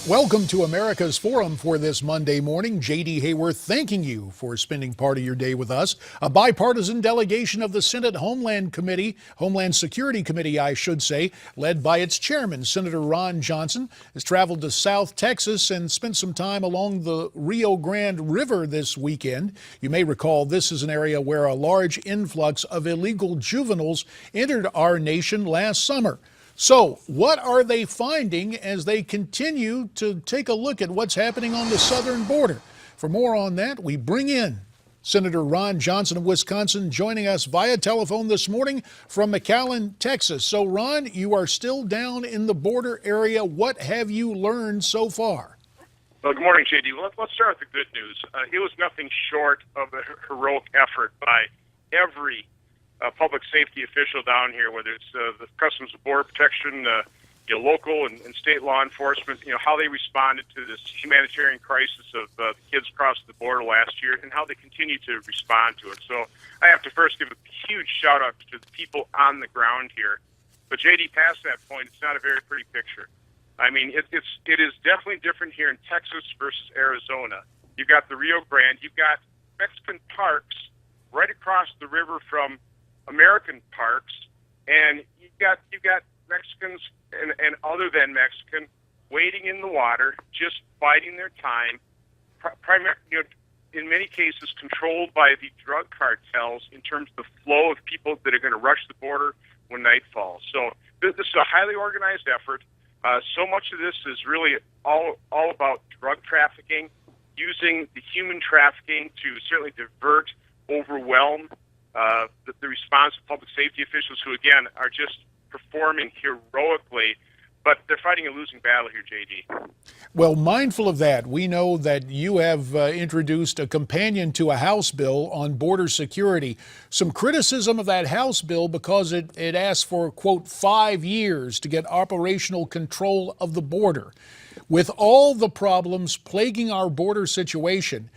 Welcome to America's Forum for this Monday morning. J.D. Hayworth thanking you for spending part of your day with us. A bipartisan delegation of the Senate Homeland Security Committee, I should say, led by its chairman, Senator Ron Johnson, has traveled to South Texas and spent some time along the Rio Grande River this weekend. You may recall this is an area where a large influx of illegal juveniles entered our nation last summer. So, what are they finding as they continue to take a look at what's happening on the southern border? For more on that, we bring in Senator Ron Johnson of Wisconsin, joining us via telephone this morning from McAllen, Texas. So, Ron, you are still down in the border area. What have you learned so far? Well, good morning, J.D. Let's start with the good news. It was nothing short of a heroic effort by every public safety official down here, whether it's the Customs and Border Protection, local and state law enforcement, how they responded to this humanitarian crisis of the kids crossing the border last year and how they continue to respond to it. So I have to first give a huge shout out to the people on the ground here. But JD, past that point, it's not a very pretty picture. I mean, it is definitely different here in Texas versus Arizona. You've got the Rio Grande, you've got Mexican parks right across the river from American parks, and you've got Mexicans and other than Mexican waiting in the water, just biding their time, in many cases controlled by the drug cartels in terms of the flow of people that are going to rush the border when night falls. So this is a highly organized effort. So much of this is really all about drug trafficking, using the human trafficking to certainly divert, overwhelm the response of public safety officials who, again, are just performing heroically, but they're fighting a losing battle here, J.D. Well, mindful of that, we know that you have introduced a companion to a House bill on border security. Some criticism of that House bill because it asks for, quote, 5 years to get operational control of the border. With all the problems plaguing our border situation,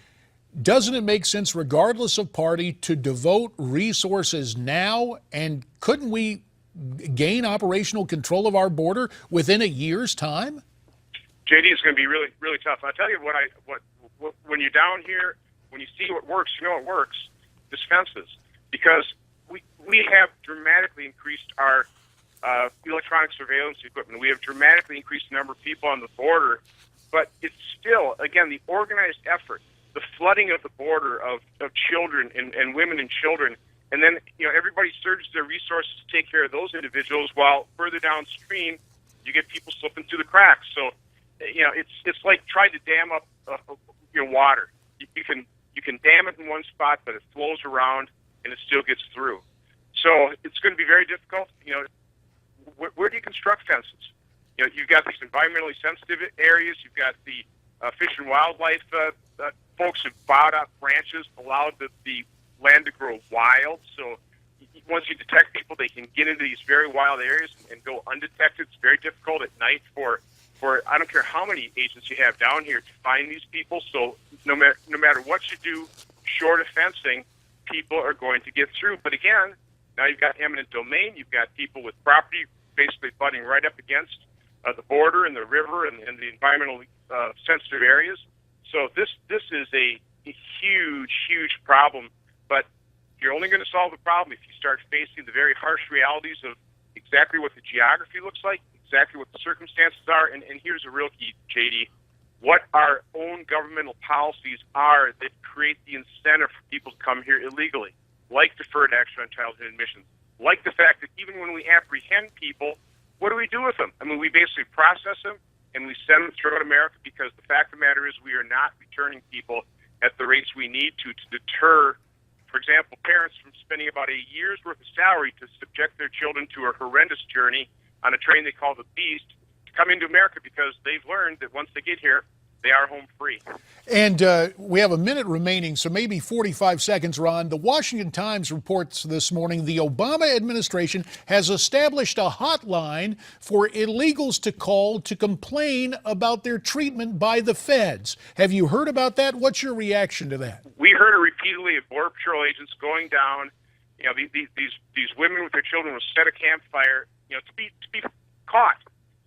doesn't it make sense, regardless of party, to devote resources now? And couldn't we gain operational control of our border within a year's time? JD, is going to be really, really tough. I'll tell you what when you're down here, when you see what works, you know it works. It's fences, because we have dramatically increased our electronic surveillance equipment. We have dramatically increased the number of people on the border, but it's still, again, the organized effort, the flooding of the border of children and women and children, and then everybody surges their resources to take care of those individuals, while further downstream you get people slipping through the cracks. So it's like trying to dam up your water. You can dam it in one spot, but it flows around and it still gets through. So it's going to be very difficult. Where do you construct fences? You've got these environmentally sensitive areas. You've got the Fish and Wildlife folks have bowed out branches, allowed the land to grow wild. So once you detect people, they can get into these very wild areas and go undetected. It's very difficult at night for I don't care how many agents you have down here to find these people. So no matter what you do, short of fencing, people are going to get through. But again, now you've got eminent domain. You've got people with property basically butting right up against the border and the river and the environmentally sensitive areas. So this is a huge problem. But you're only going to solve the problem if you start facing the very harsh realities of exactly what the geography looks like, exactly what the circumstances are, and here's a real key, JD, what our own governmental policies are that create the incentive for people to come here illegally, like deferred action on childhood admissions, like the fact that even when we apprehend people, what do we do with them? I mean, we basically process them and we send them throughout America, because the fact of the matter is we are not returning people at the rates we need to deter, for example, parents from spending about a year's worth of salary to subject their children to a horrendous journey on a train they call the Beast to come into America, because they've learned that once they get here, they are home free. And we have a minute remaining, so maybe 45 seconds, Ron. The Washington Times reports this morning the Obama administration has established a hotline for illegals to call to complain about their treatment by the feds. Have you heard about that? What's your reaction to that? We heard it repeatedly of Border Patrol agents going down. These women with their children will set a campfire, to be caught.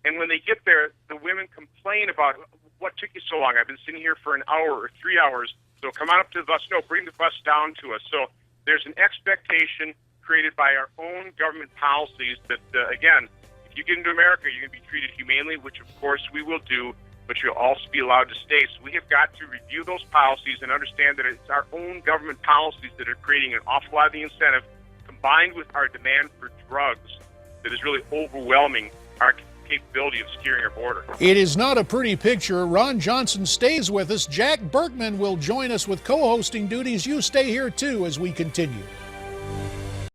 And when they get there, the women complain about, what took you so long? I've been sitting here for an hour or 3 hours. So come on up to the bus. No, bring the bus down to us. So there's an expectation created by our own government policies that, again, if you get into America, you're going to be treated humanely, which of course we will do, but you'll also be allowed to stay. So we have got to review those policies and understand that it's our own government policies that are creating an awful lot of the incentive, combined with our demand for drugs, that is really overwhelming our capability of securing our border. It is not a pretty picture. Ron Johnson stays with us. Jack Berkman will join us with co-hosting duties. You stay here too as we continue.